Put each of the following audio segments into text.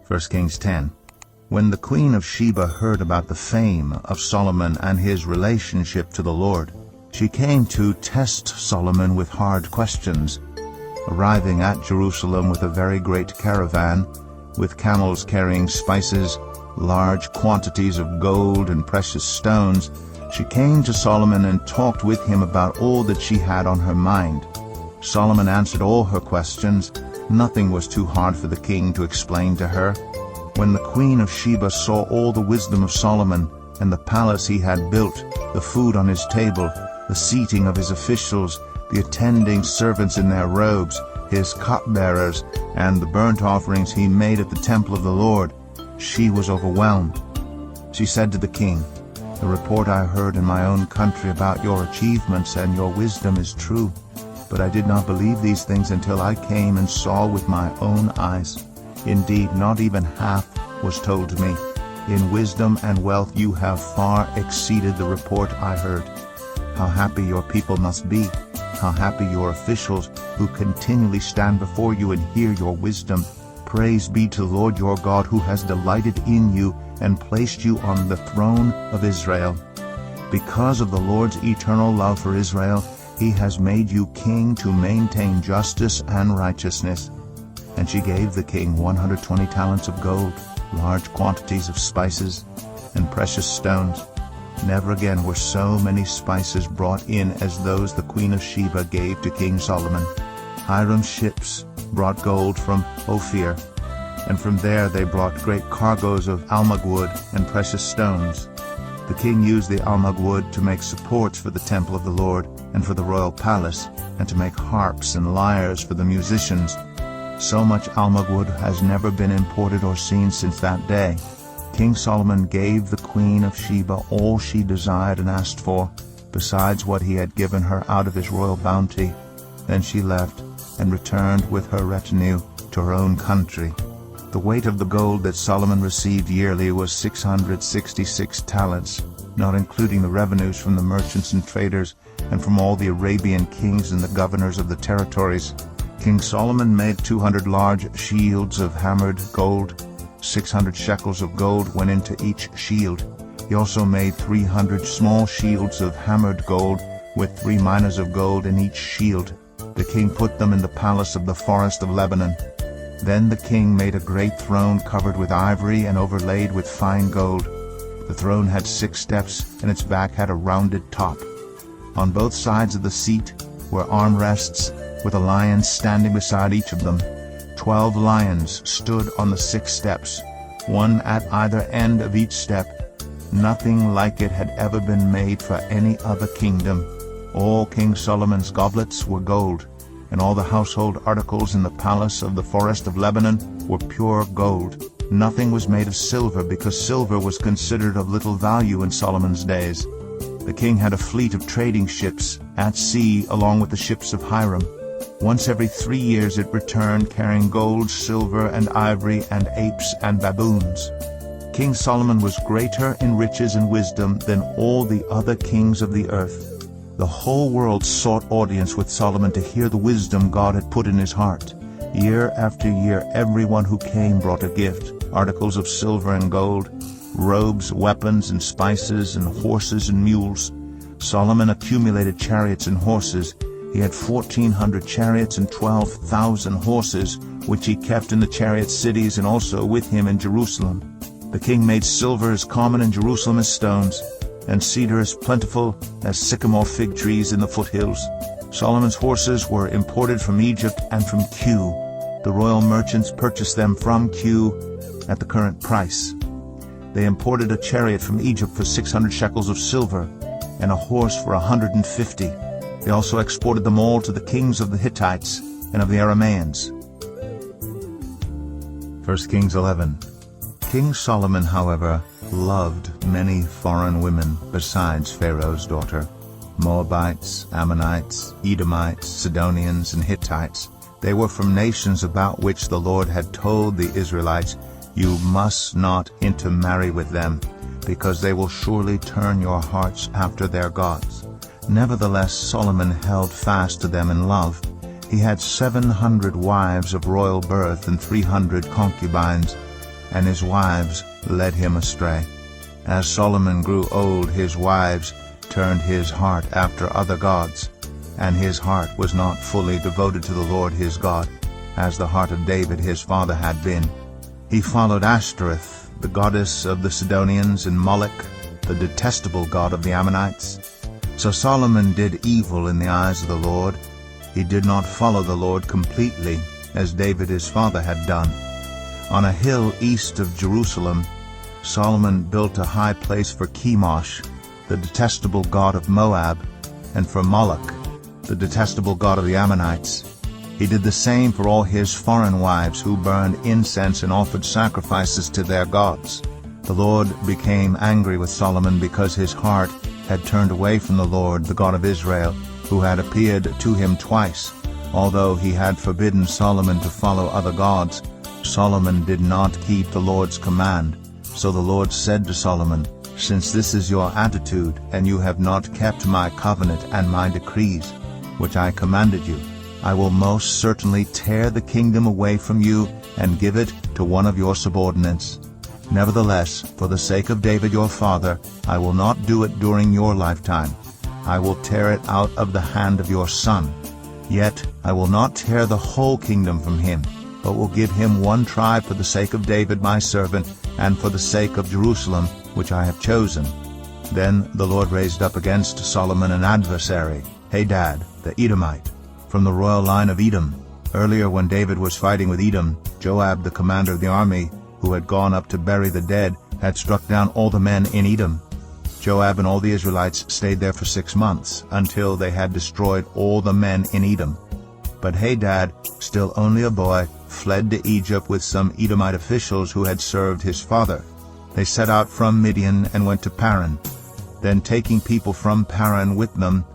1 Kings 10. When the queen of Sheba heard about the fame of Solomon and his relationship to the Lord, she came to test Solomon with hard questions, arriving at Jerusalem with a very great caravan, with camels carrying spices, large quantities of gold and precious stones. She came to Solomon and talked with him about all that she had on her mind. Solomon answered all her questions. Nothing was too hard for the king to explain to her. When the queen of Sheba saw all the wisdom of Solomon, and the palace he had built, the food on his table, the seating of his officials, the attending servants in their robes, his cupbearers, and the burnt offerings he made at the temple of the Lord, she was overwhelmed. She said to the king, "The report I heard in my own country about your achievements and your wisdom is true, but I did not believe these things until I came and saw with my own eyes. Indeed, not even half was told to me. In wisdom and wealth you have far exceeded the report I heard. How happy your people must be, how happy your officials who continually stand before you and hear your wisdom. Praise be to the Lord your God, who has delighted in you and placed you on the throne of Israel. Because of the Lord's eternal love for Israel, he has made you king to maintain justice and righteousness." And she gave the king 120 talents of gold, large quantities of spices, and precious stones. Never again were so many spices brought in as those the queen of Sheba gave to King Solomon. Hiram's ships brought gold from Ophir, and from there they brought great cargoes of almug wood and precious stones. The king used the almug wood to make supports for the temple of the Lord and for the royal palace, and to make harps and lyres for the musicians. So much almug wood has never been imported or seen since that day. King Solomon gave the queen of Sheba all she desired and asked for, besides what he had given her out of his royal bounty. Then she left and returned with her retinue to her own country. The weight of the gold that Solomon received yearly was 666 talents, not including the revenues from the merchants and traders and from all the Arabian kings and the governors of the territories. King Solomon made 200 large shields of hammered gold. 600 shekels of gold went into each shield. He also made 300 small shields of hammered gold, with 3 minas of gold in each shield. The king put them in the palace of the forest of Lebanon. Then the king made a great throne covered with ivory and overlaid with fine gold. The throne had 6 steps, and its back had a rounded top. On both sides of the seat were armrests, with a lion standing beside each of them. 12 lions stood on the 6 steps, one at either end of each step. Nothing like it had ever been made for any other kingdom. All King Solomon's goblets were gold, and all the household articles in the palace of the forest of Lebanon were pure gold. Nothing was made of silver, because silver was considered of little value in Solomon's days. The king had a fleet of trading ships at sea along with the ships of Hiram. Once every 3 years it returned, carrying gold, silver, and ivory, and apes and baboons. King Solomon was greater in riches and wisdom than all the other kings of the earth. The whole world sought audience with Solomon to hear the wisdom God had put in his heart. Year after year everyone who came brought a gift, articles of silver and gold, robes, weapons, and spices, and horses and mules. Solomon accumulated chariots and horses. He had 1,400 chariots and 12,000 horses, which he kept in the chariot cities and also with him in Jerusalem. The king made silver as common in Jerusalem as stones, and cedar as plentiful as sycamore fig trees in the foothills. Solomon's horses were imported from Egypt and from Kue. The royal merchants purchased them from Kue at the current price. They imported a chariot from Egypt for 600 shekels of silver, and a horse for 150. They also exported them all to the kings of the Hittites and of the Arameans. 1 Kings 11. King Solomon, however, loved many foreign women besides Pharaoh's daughter: Moabites, Ammonites, Edomites, Sidonians, and Hittites. They were from nations about which the Lord had told the Israelites, "You must not intermarry with them, because they will surely turn your hearts after their gods." Nevertheless, Solomon held fast to them in love. He had 700 wives of royal birth and 300 concubines. and his wives led him astray. As Solomon grew old, his wives turned his heart after other gods, and his heart was not fully devoted to the Lord his God, as the heart of David his father had been. He followed Ashtoreth, the goddess of the Sidonians, and Moloch, the detestable god of the Ammonites. So Solomon did evil in the eyes of the Lord. He did not follow the Lord completely, as David his father had done. On a hill east of Jerusalem, Solomon built a high place for Chemosh, the detestable god of Moab, and for Moloch, the detestable god of the Ammonites. He did the same for all his foreign wives who burned incense and offered sacrifices to their gods. The Lord became angry with Solomon because his heart had turned away from the Lord, the God of Israel, who had appeared to him twice. Although he had forbidden Solomon to follow other gods, Solomon did not keep the Lord's command. So the Lord said to Solomon, "Since this is your attitude, and you have not kept my covenant and my decrees, which I commanded you, I will most certainly tear the kingdom away from you and give it to one of your subordinates. Nevertheless, for the sake of David your father, I will not do it during your lifetime. I will tear it out of the hand of your son. Yet I will not tear the whole kingdom from him, but will give him one tribe for the sake of David my servant, and for the sake of Jerusalem, which I have chosen." Then the Lord raised up against Solomon an adversary, Hadad the Edomite, from the royal line of Edom. Earlier, when David was fighting with Edom, Joab, the commander of the army, who had gone up to bury the dead, had struck down all the men in Edom. Joab and all the Israelites stayed there for 6 months, until they had destroyed all the men in Edom. But Hadad, still only a boy, fled to Egypt with some Edomite officials who had served his father. They set out from Midian and went to Paran. Then, taking people from Paran with them,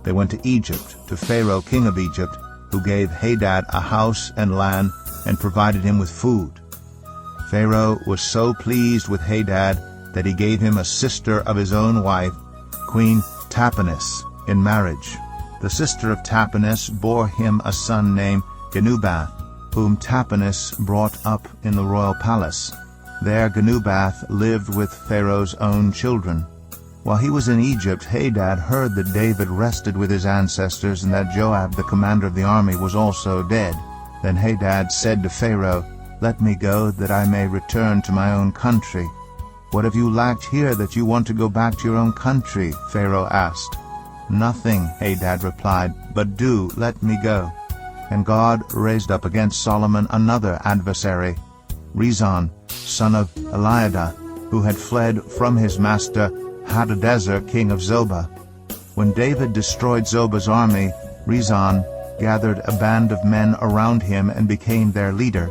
they went to Egypt, to Pharaoh king of Egypt, who gave Hadad a house and land and provided him with food. Pharaoh was so pleased with Hadad that he gave him a sister of his own wife, Queen Tahpenes, in marriage. The sister of Tahpenes bore him a son named Genubath, whom Tahpenes brought up in the royal palace. There Genubath lived with Pharaoh's own children. While he was in Egypt, Hadad heard that David rested with his ancestors, and that Joab, the commander of the army, was also dead. Then Hadad said to Pharaoh, "Let me go, that I may return to my own country." "What have you lacked here that you want to go back to your own country?" Pharaoh asked. "Nothing," Hadad replied, "but do let me go." And God raised up against Solomon another adversary, Rezon, son of Eliada, who had fled from his master Hadadezer, king of Zobah. When David destroyed Zobah's army, Rezon gathered a band of men around him and became their leader.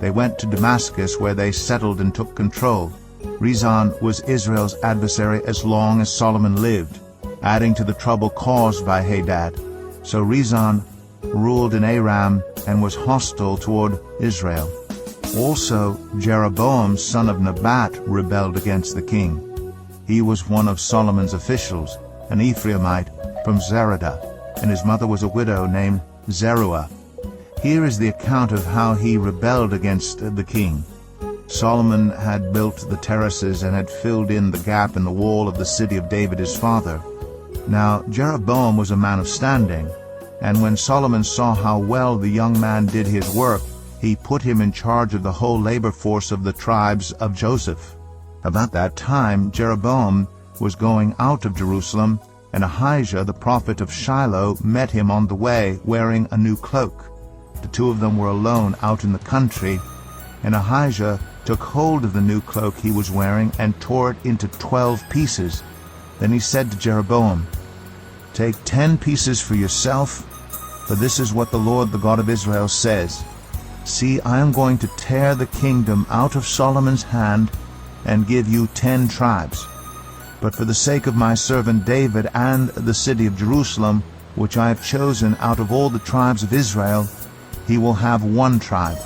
They went to Damascus, where they settled and took control. Rezon was Israel's adversary as long as Solomon lived, adding to the trouble caused by Hadad. So Rezon ruled in Aram and was hostile toward Israel. Also Jeroboam, son of Nebat, rebelled against the king. He was one of Solomon's officials, an Ephraimite from Zeradah, and his mother was a widow named Zeruah. Here is the account of how he rebelled against the king. Solomon had built the terraces and had filled in the gap in the wall of the city of David his father. Now Jeroboam was a man of standing, and when Solomon saw how well the young man did his work, he put him in charge of the whole labor force of the tribes of Joseph. About that time Jeroboam was going out of Jerusalem, and Ahijah the prophet of Shiloh met him on the way, wearing a new cloak. The two of them were alone out in the country, and Ahijah took hold of the new cloak he was wearing and tore it into 12 pieces. Then he said to Jeroboam, "Take 10 pieces for yourself, for this is what the Lord, the God of Israel, says. See, I am going to tear the kingdom out of Solomon's hand and give you 10 tribes. But for the sake of my servant David and the city of Jerusalem, which I have chosen out of all the tribes of Israel, he will have 1 tribe.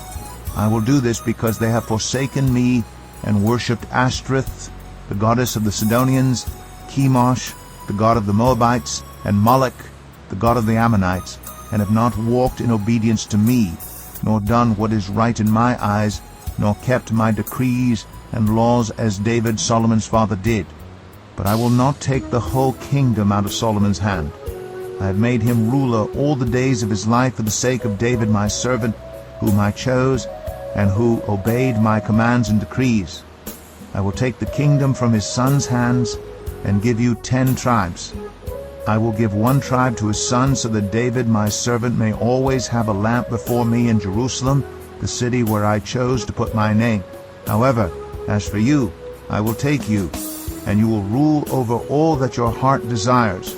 I will do this because they have forsaken me and worshipped Ashtoreth, the goddess of the Sidonians, Chemosh, the god of the Moabites, and Moloch, the god of the Ammonites, and have not walked in obedience to me, nor done what is right in my eyes, nor kept my decrees and laws as David Solomon's father did. But I will not take the whole kingdom out of Solomon's hand. I have made him ruler all the days of his life for the sake of David my servant, whom I chose, and who obeyed my commands and decrees. I will take the kingdom from his son's hands and give you 10 tribes. I will give 1 tribe to his son, so that David my servant may always have a lamp before me in Jerusalem, the city where I chose to put my name. However, as for you, I will take you, and you will rule over all that your heart desires.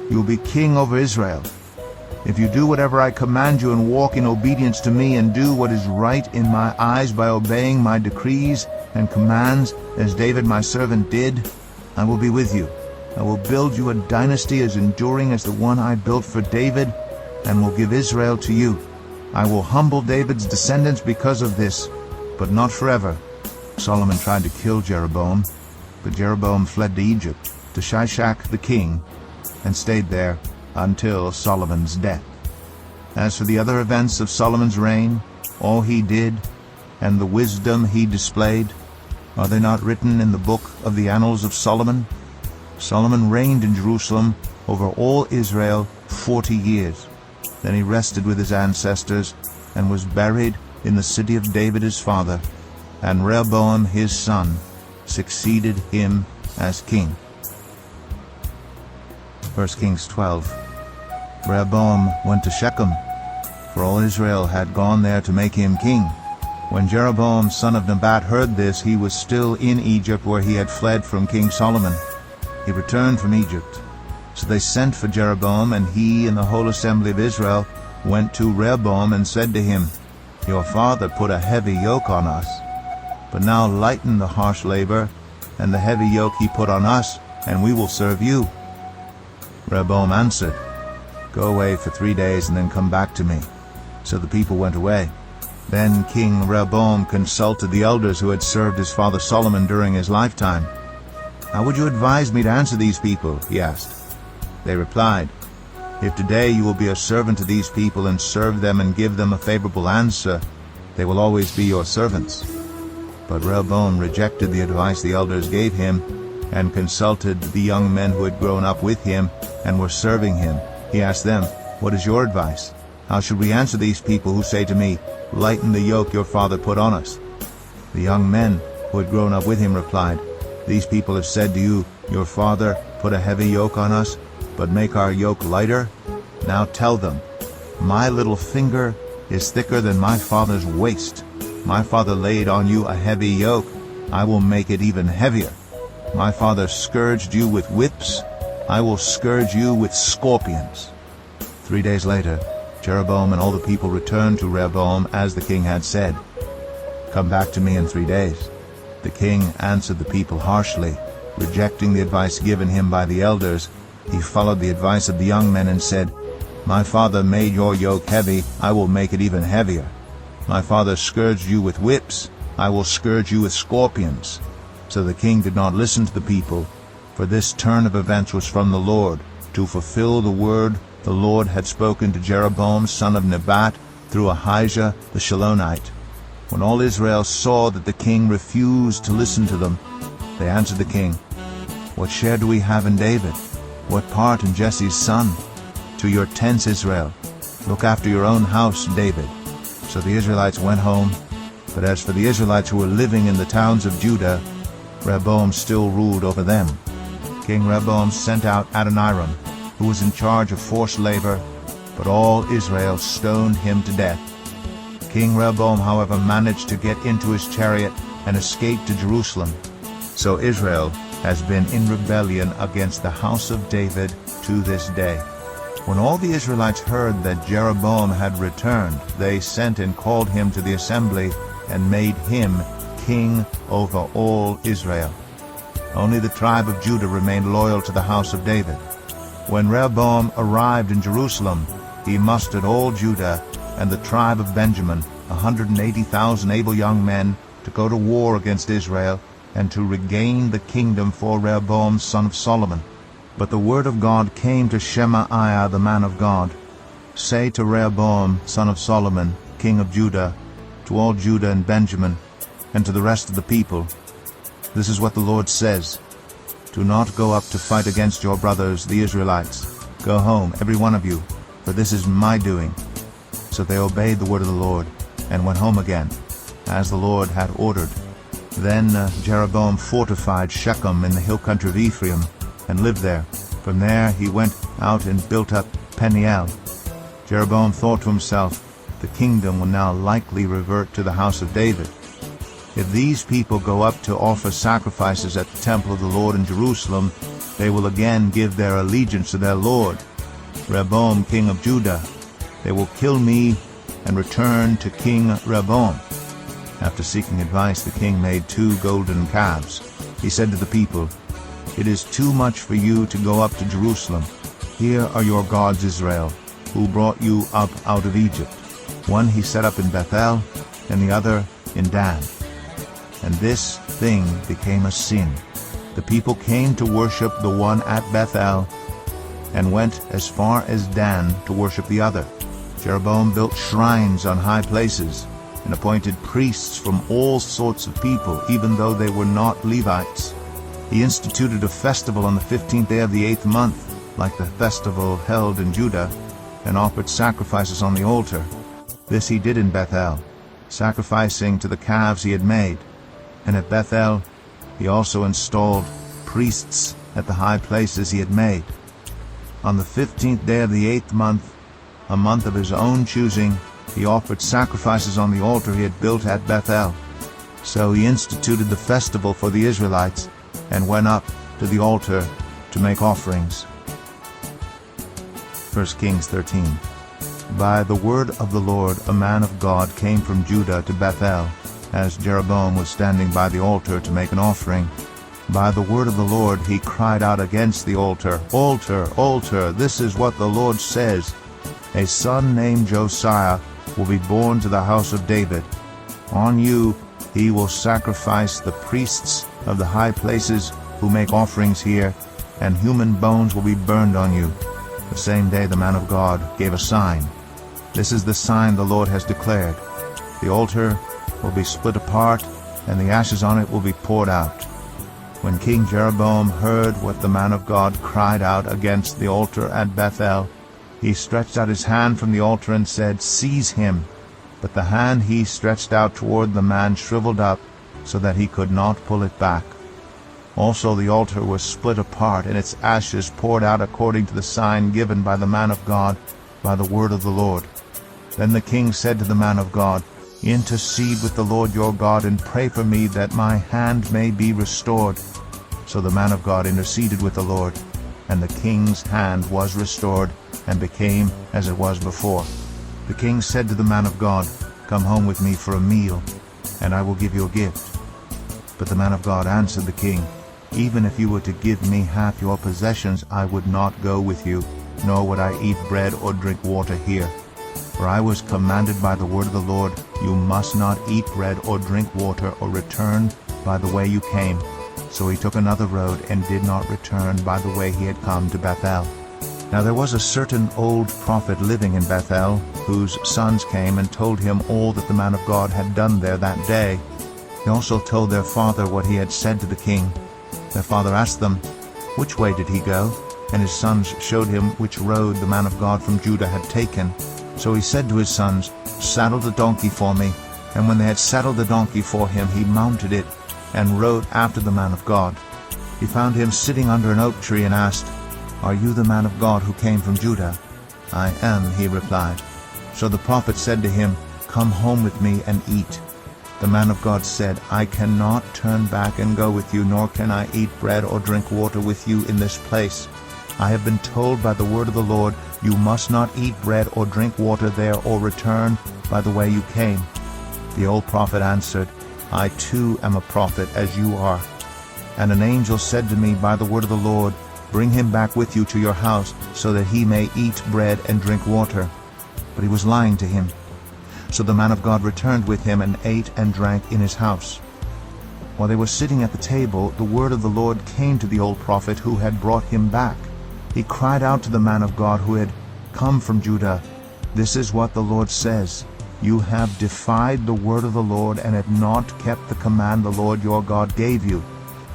You will be king over Israel. If you do whatever I command you and walk in obedience to me and do what is right in my eyes by obeying my decrees and commands as David my servant did, I will be with you. I will build you a dynasty as enduring as the one I built for David, and will give Israel to you. I will humble David's descendants because of this, but not forever. Solomon tried to kill Jeroboam, but Jeroboam fled to Egypt, to Shishak the king, and stayed there until Solomon's death. As for the other events of Solomon's reign, all he did, and the wisdom he displayed, are they not written in the book of the annals of Solomon? Solomon reigned in Jerusalem over all Israel 40 years. Then he rested with his ancestors, and was buried in the city of David his father, and Rehoboam his son succeeded him as king. 1 Kings 12. Rehoboam went to Shechem, for all Israel had gone there to make him king. When Jeroboam son of Nebat heard this, he was still in Egypt, where he had fled from King Solomon. He returned from Egypt. So they sent for Jeroboam, and he and the whole assembly of Israel went to Rehoboam and said to him, Your father put a heavy yoke on us, but now lighten the harsh labor and the heavy yoke he put on us, and we will serve you. Rehoboam answered, Go away for 3 days and then come back to me. So the people went away. Then King Rehoboam consulted the elders who had served his father Solomon during his lifetime. How would you advise me to answer these people? He asked. They replied, If today you will be a servant to these people and serve them and give them a favorable answer, they will always be your servants. But Rehoboam rejected the advice the elders gave him, and consulted the young men who had grown up with him and were serving him. He asked them, What is your advice? How should we answer these people who say to me, Lighten the yoke your father put on us? The young men who had grown up with him replied, These people have said to you, Your father put a heavy yoke on us, but make our yoke lighter? Now tell them, My little finger is thicker than my father's waist. My father laid on you a heavy yoke. I will make it even heavier. My father scourged you with whips. I will scourge you with scorpions. 3 days later, Jeroboam and all the people returned to Rehoboam as the king had said. Come back to me in 3 days. The king answered the people harshly. Rejecting the advice given him by the elders, he followed the advice of the young men and said, My father made your yoke heavy. I will make it even heavier. My father scourged you with whips. I will scourge you with scorpions. So the king did not listen to the people, for this turn of events was from the Lord, to fulfill the word the Lord had spoken to Jeroboam son of Nebat through Ahijah the Shilonite. When all Israel saw that the king refused to listen to them, they answered the king, What share do we have in David? What part in Jesse's son? To your tents, Israel. Look after your own house, David. So the Israelites went home. But as for the Israelites who were living in the towns of Judah, Rehoboam still ruled over them. King Rehoboam sent out Adoniram, who was in charge of forced labor, but all Israel stoned him to death. King Rehoboam, however, managed to get into his chariot and escape to Jerusalem. So Israel has been in rebellion against the house of David to this day. When all the Israelites heard that Jeroboam had returned, they sent and called him to the assembly and made him king over all Israel. Only the tribe of Judah remained loyal to the house of David. When Rehoboam arrived in Jerusalem, he mustered all Judah and the tribe of Benjamin, 180,000 able young men, to go to war against Israel and to regain the kingdom for Rehoboam son of Solomon. But the word of God came to Shemaiah the man of God. Say to Rehoboam son of Solomon, king of Judah, to all Judah and Benjamin, and to the rest of the people, "This is what the Lord says. Do not go up to fight against your brothers, the Israelites. Go home, every one of you, for this is my doing." So they obeyed the word of the Lord, and went home again, as the Lord had ordered. Then Jeroboam fortified Shechem in the hill country of Ephraim, and lived there. From there he went out and built up Peniel. Jeroboam thought to himself, "The kingdom will now likely revert to the house of David. If these people go up to offer sacrifices at the temple of the Lord in Jerusalem, they will again give their allegiance to their Lord, Rehoboam king of Judah. They will kill me and return to King Rehoboam." After seeking advice, the king made 2 golden calves. He said to the people, "It is too much for you to go up to Jerusalem. Here are your gods, Israel, who brought you up out of Egypt." One he set up in Bethel, and the other in Dan. And this thing became a sin. The people came to worship the one at Bethel, and went as far as Dan to worship the other. Jeroboam built shrines on high places, and appointed priests from all sorts of people, even though they were not Levites. He instituted a festival on the 15th day of the 8th month, like the festival held in Judah, and offered sacrifices on the altar. This he did in Bethel, sacrificing to the calves he had made. And at Bethel he also installed priests at the high places he had made. On the 15th day of the 8th month, a month of his own choosing, he offered sacrifices on the altar he had built at Bethel. So he instituted the festival for the Israelites, and went up to the altar to make offerings. 1 Kings 13. By the word of the Lord a man of God came from Judah to Bethel, as Jeroboam was standing by the altar to make an offering. By the word of the Lord he cried out against the altar, "Altar, altar, this is what the Lord says. A son named Josiah will be born to the house of David. On you he will sacrifice the priests of the high places who make offerings here, and human bones will be burned on you." The same day the man of God gave a sign. "This is the sign the Lord has declared. The altar will be split apart, and the ashes on it will be poured out." When King Jeroboam heard what the man of God cried out against the altar at Bethel, he stretched out his hand from the altar and said, "Seize him." But the hand he stretched out toward the man shriveled up, so that he could not pull it back. Also the altar was split apart, and its ashes poured out according to the sign given by the man of God by the word of the Lord. Then the king said to the man of God, "Intercede with the Lord your God, and pray for me that my hand may be restored." So the man of God interceded with the Lord, and the king's hand was restored, and became as it was before. The king said to the man of God, "Come home with me for a meal, and I will give you a gift." But the man of God answered the king, "Even if you were to give me half your possessions, I would not go with you, nor would I eat bread or drink water here. For I was commanded by the word of the Lord, you must not eat bread or drink water or return by the way you came." So he took another road, and did not return by the way he had come to Bethel. Now there was a certain old prophet living in Bethel, whose sons came and told him all that the man of God had done there that day. He also told their father what he had said to the king. Their father asked them, "Which way did he go?" And his sons showed him which road the man of God from Judah had taken. So he said to his sons, "Saddle the donkey for me." And when they had saddled the donkey for him, he mounted it, and rode after the man of God. He found him sitting under an oak tree, and asked, "Are you the man of God who came from Judah?" "I am," he replied. So the prophet said to him, "Come home with me and eat." The man of God said, "I cannot turn back and go with you, nor can I eat bread or drink water with you in this place. I have been told by the word of the Lord, you must not eat bread or drink water there, or return by the way you came." The old prophet answered, "I too am a prophet, as you are. And an angel said to me by the word of the Lord, Bring him back with you to your house, so that he may eat bread and drink water." But he was lying to him. So the man of God returned with him, and ate and drank in his house. While they were sitting at the table, the word of the Lord came to the old prophet who had brought him back. He cried out to the man of God who had come from Judah, "This is what the Lord says. You have defied the word of the Lord and have not kept the command the Lord your God gave you.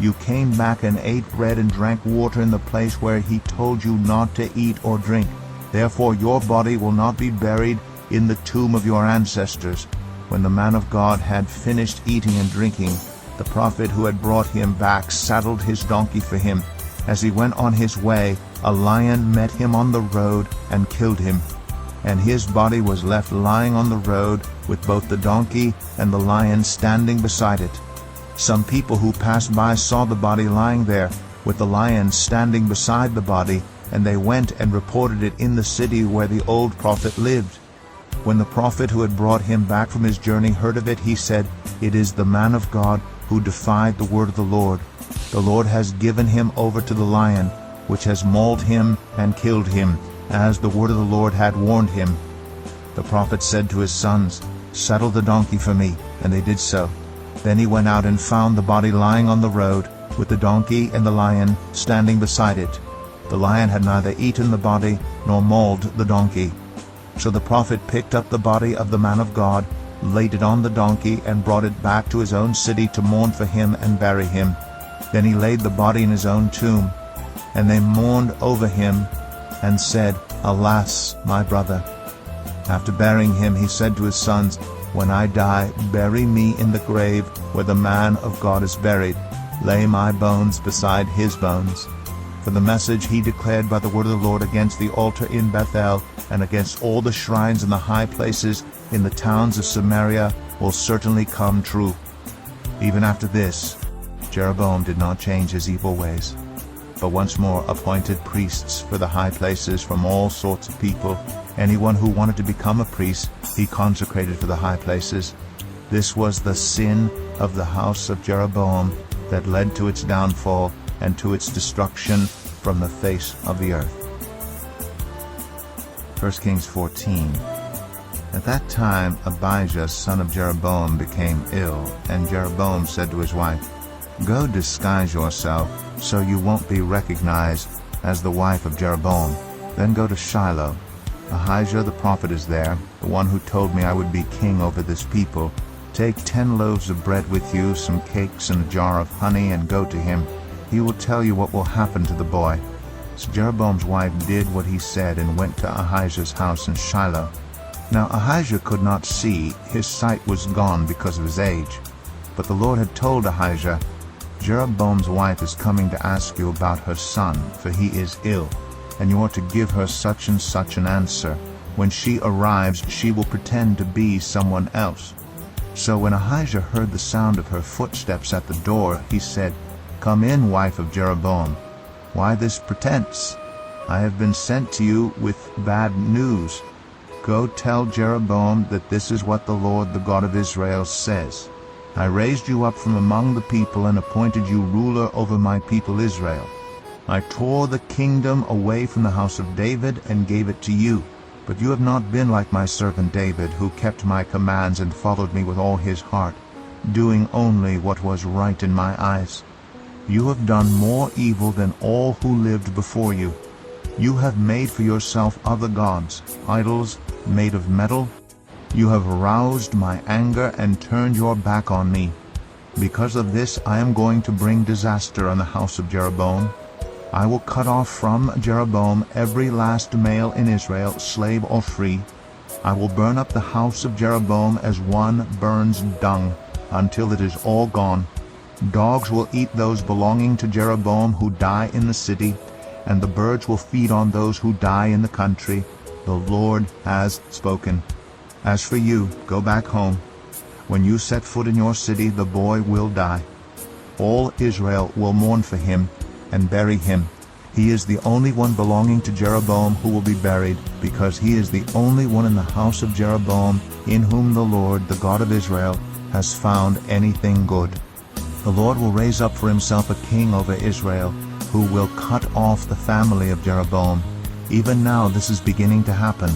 You came back and ate bread and drank water in the place where he told you not to eat or drink. Therefore your body will not be buried in the tomb of your ancestors." When the man of God had finished eating and drinking, the prophet who had brought him back saddled his donkey for him. As he went on his way, a lion met him on the road and killed him. And his body was left lying on the road, with both the donkey and the lion standing beside it. Some people who passed by saw the body lying there, with the lion standing beside the body, and they went and reported it in the city where the old prophet lived. When the prophet who had brought him back from his journey heard of it, he said, "It is the man of God who defied the word of the Lord. The Lord has given him over to the lion, which has mauled him and killed him, as the word of the Lord had warned him." The prophet said to his sons, "Saddle the donkey for me," and they did so. Then he went out and found the body lying on the road, with the donkey and the lion standing beside it. The lion had neither eaten the body nor mauled the donkey. So the prophet picked up the body of the man of God, laid it on the donkey, and brought it back to his own city to mourn for him and bury him. Then he laid the body in his own tomb, and they mourned over him and said, "Alas, my brother." After burying him, he said to his sons, "When I die, bury me in the grave where the man of God is buried. Lay my bones beside his bones." For the message he declared by the word of the Lord against the altar in Bethel and against all the shrines in the high places in the towns of Samaria will certainly come true. Even after this, Jeroboam did not change his evil ways, but once more appointed priests for the high places from all sorts of people. Anyone who wanted to become a priest, he consecrated for the high places. This was the sin of the house of Jeroboam that led to its downfall and to its destruction from the face of the earth. 1 Kings 14. At that time Abijah son of Jeroboam became ill, and Jeroboam said to his wife, "Go disguise yourself, so you won't be recognized as the wife of Jeroboam. Then go to Shiloh. Ahijah the prophet is there, the one who told me I would be king over this people. Take 10 loaves of bread with you, some cakes, and a jar of honey, and go to him. He will tell you what will happen to the boy." So Jeroboam's wife did what he said and went to Ahijah's house in Shiloh. Now Ahijah could not see, his sight was gone because of his age. But the Lord had told Ahijah, "Jeroboam's wife is coming to ask you about her son, for he is ill, and you are to give her such and such an answer. When she arrives, she will pretend to be someone else." So when Ahijah heard the sound of her footsteps at the door, he said, "Come in, wife of Jeroboam. Why this pretense? I have been sent to you with bad news. Go tell Jeroboam that this is what the Lord, the God of Israel, says. I raised you up from among the people and appointed you ruler over my people Israel. I tore the kingdom away from the house of David and gave it to you. But you have not been like my servant David, who kept my commands and followed me with all his heart, doing only what was right in my eyes. You have done more evil than all who lived before you. You have made for yourself other gods, idols made of metal. You have aroused my anger and turned your back on me. Because of this I am going to bring disaster on the house of Jeroboam. I will cut off from Jeroboam every last male in Israel, slave or free. I will burn up the house of Jeroboam as one burns dung, until it is all gone. Dogs will eat those belonging to Jeroboam who die in the city, and the birds will feed on those who die in the country. The Lord has spoken. As for you, go back home. When you set foot in your city, the boy will die. All Israel will mourn for him and bury him. He is the only one belonging to Jeroboam who will be buried, because he is the only one in the house of Jeroboam in whom the Lord, the God of Israel, has found anything good. The Lord will raise up for himself a king over Israel, who will cut off the family of Jeroboam. Even now this is beginning to happen.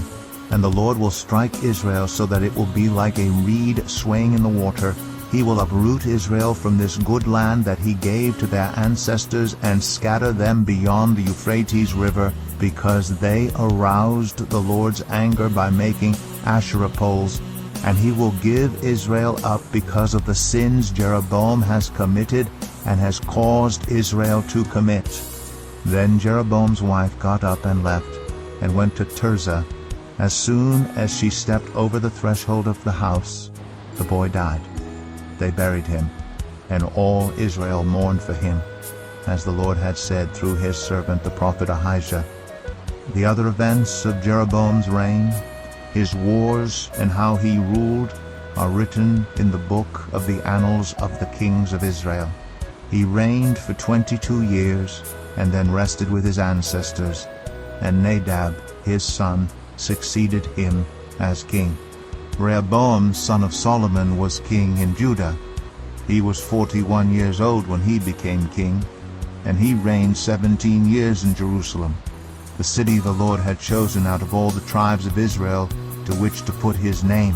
And the Lord will strike Israel so that it will be like a reed swaying in the water. He will uproot Israel from this good land that he gave to their ancestors and scatter them beyond the Euphrates River, because they aroused the Lord's anger by making Asherah poles. and he will give Israel up because of the sins Jeroboam has committed and has caused Israel to commit. Then Jeroboam's wife got up and left, and went to Tirzah. As soon as she stepped over the threshold of the house, the boy died. They buried him, and all Israel mourned for him, as the Lord had said through his servant the prophet Ahijah. The other events of Jeroboam's reign, his wars, and how he ruled, are written in the book of the annals of the kings of Israel. He reigned for 22 years, and then rested with his ancestors, and Nadab, his son, succeeded him as king. Rehoboam, son of Solomon, was king in Judah. He was 41 years old when he became king, and he reigned 17 years in Jerusalem, the city the Lord had chosen out of all the tribes of Israel to which to put his name.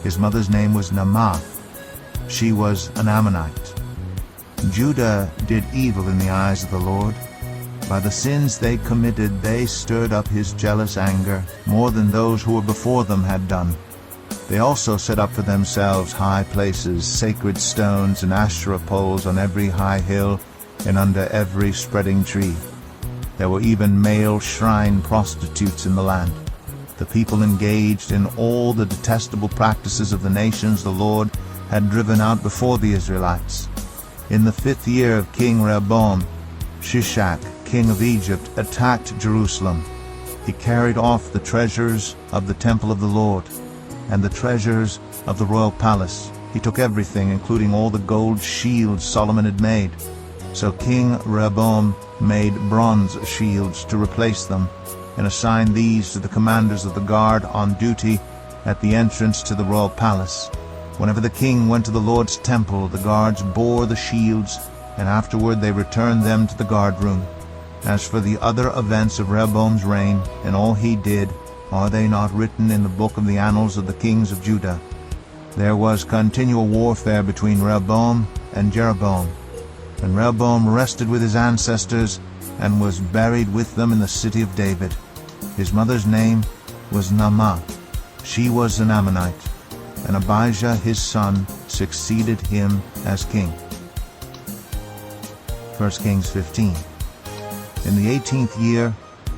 His mother's name was Naamah. She was an Ammonite. Judah did evil in the eyes of the Lord. By the sins they committed, they stirred up his jealous anger more than those who were before them had done. They also set up for themselves high places, sacred stones, and Asherah poles on every high hill and under every spreading tree. There were even male shrine prostitutes in the land. The people engaged in all the detestable practices of the nations the Lord had driven out before the Israelites. In the 5th year of King Rehoboam, Shishak, king of Egypt, attacked Jerusalem. He carried off the treasures of the temple of the Lord and the treasures of the royal palace. He took everything, including all the gold shields Solomon had made. So King Rehoboam made bronze shields to replace them, and assigned these to the commanders of the guard on duty at the entrance to the royal palace. Whenever the king went to the Lord's temple, the guards bore the shields, and afterward they returned them to the guard room. As for the other events of Rehoboam's reign, and all he did, are they not written in the book of the annals of the kings of Judah? There was continual warfare between Rehoboam and Jeroboam. And Rehoboam rested with his ancestors, and was buried with them in the city of David. His mother's name was Naamah. She was an Ammonite, and Abijah his son succeeded him as king. 1 Kings 15. In the 18th year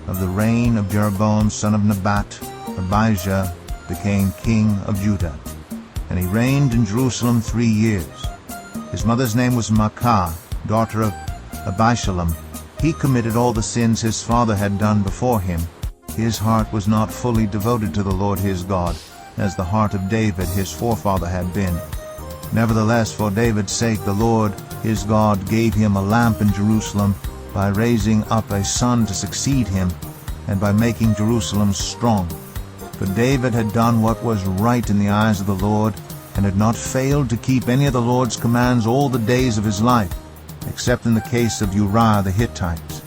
of the reign of Jeroboam son of Nebat, Abijah became king of Judah, and he reigned in Jerusalem 3 years. His mother's name was Maacah, daughter of Abishalom. He committed all the sins his father had done before him. His heart was not fully devoted to the Lord his God, as the heart of David his forefather had been. Nevertheless, for David's sake, the Lord his God gave him a lamp in Jerusalem by raising up a son to succeed him, and by making Jerusalem strong. For David had done what was right in the eyes of the Lord, and had not failed to keep any of the Lord's commands all the days of his life, except in the case of Uriah the Hittite.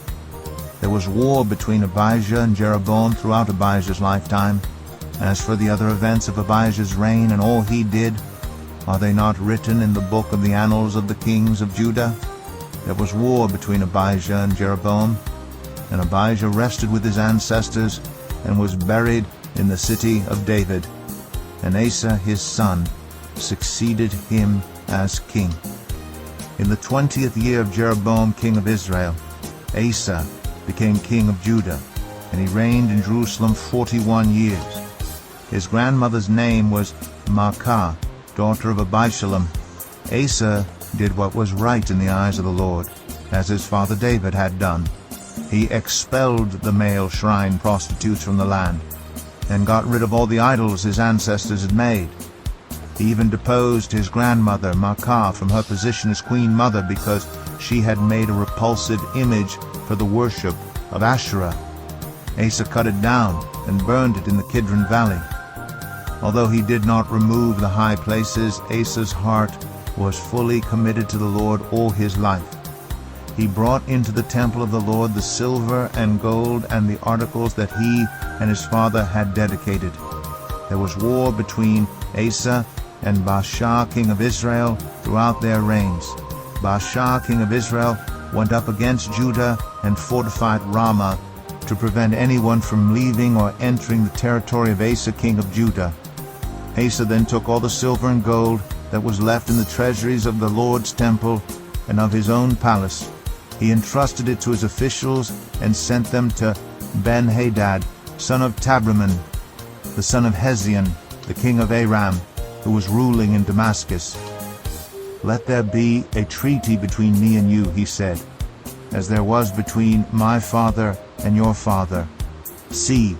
There was war between Abijah and Jeroboam throughout Abijah's lifetime. As for the other events of Abijah's reign and all he did, are they not written in the book of the annals of the kings of Judah? There was war between Abijah and Jeroboam, and Abijah rested with his ancestors and was buried in the city of David. And Asa his son succeeded him as king. In the 20th year of Jeroboam king of Israel, Asa became king of Judah, and he reigned in Jerusalem 41 years. His grandmother's name was Maacah, daughter of Abishalom. Asa did what was right in the eyes of the Lord, as his father David had done. He expelled the male shrine prostitutes from the land, and got rid of all the idols his ancestors had made. He even deposed his grandmother Maacah from her position as queen mother because she had made a repulsive image for the worship of Asherah. Asa cut it down and burned it in the Kidron Valley. Although he did not remove the high places, Asa's heart was fully committed to the Lord all his life. He brought into the temple of the Lord the silver and gold and the articles that he and his father had dedicated. There was war between Asa and Baasha king of Israel throughout their reigns. Baasha king of Israel went up against Judah and fortified Ramah to prevent anyone from leaving or entering the territory of Asa king of Judah. Asa then took all the silver and gold that was left in the treasuries of the Lord's temple and of his own palace. He entrusted it to his officials and sent them to Ben-Hadad, son of Tabraman, the son of Hezion, the king of Aram, who was ruling in Damascus. "Let there be a treaty between me and you," he said, "as there was between my father and your father. See,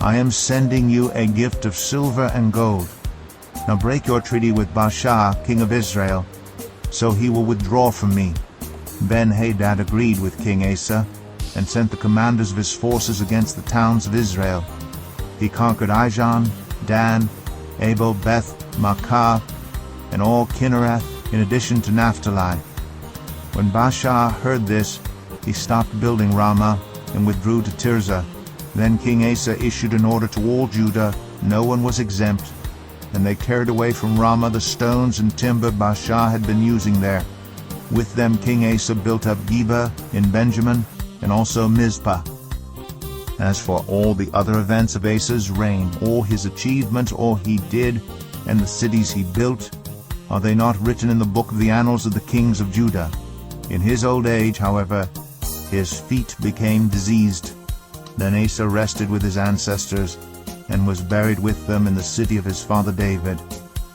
I am sending you a gift of silver and gold. Now break your treaty with Baasha, king of Israel, so he will withdraw from me." Ben-Hadad agreed with King Asa and sent the commanders of his forces against the towns of Israel. He conquered Ijon, Dan, Abel, Beth, Makkah, and all Kinnereth, in addition to Naphtali. When Baasha heard this, he stopped building Ramah and withdrew to Tirzah. Then King Asa issued an order to all Judah. No one was exempt, and they carried away from Ramah the stones and timber Baasha had been using there. With them King Asa built up Geba in Benjamin, and also Mizpah. As for all the other events of Asa's reign, all his achievements, all he did, and the cities he built, are they not written in the book of the annals of the kings of Judah? In his old age, however, his feet became diseased. Then Asa rested with his ancestors, and was buried with them in the city of his father David,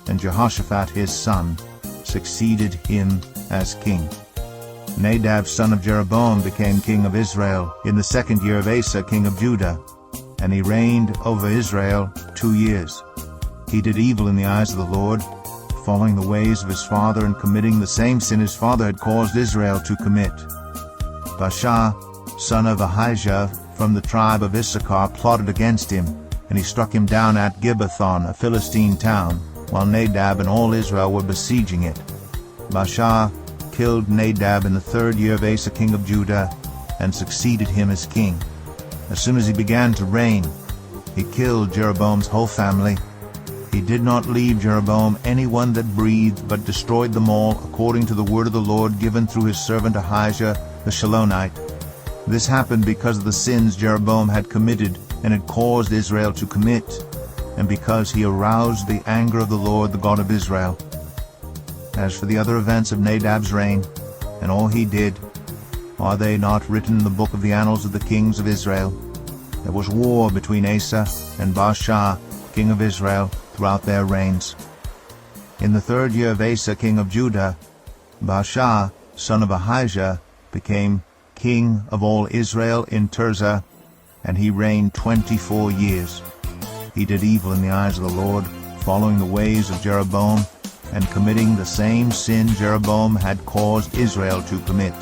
and Jehoshaphat his son succeeded him as king. Nadab son of Jeroboam became king of Israel in the 2nd year of Asa king of Judah, and he reigned over Israel 2 years. He did evil in the eyes of the Lord, following the ways of his father and committing the same sin his father had caused Israel to commit. Baasha, son of Ahijah, from the tribe of Issachar, plotted against him, and he struck him down at Gibbethon, a Philistine town, while Nadab and all Israel were besieging it. Baasha killed Nadab in the 3rd year of Asa king of Judah, and succeeded him as king. As soon as he began to reign, he killed Jeroboam's whole family. He did not leave Jeroboam anyone that breathed, but destroyed them all, according to the word of the Lord given through his servant Ahijah the Shilonite. This happened because of the sins Jeroboam had committed and had caused Israel to commit, and because he aroused the anger of the Lord, the God of Israel. As for the other events of Nadab's reign, and all he did, are they not written in the book of the annals of the kings of Israel? There was war between Asa and Baasha, king of Israel, throughout their reigns. In the 3rd year of Asa king of Judah, Baasha, son of Ahijah, became king of all Israel in Tirzah, and he reigned 24 years. He did evil in the eyes of the Lord, following the ways of Jeroboam, and committing the same sin Jeroboam had caused Israel to commit.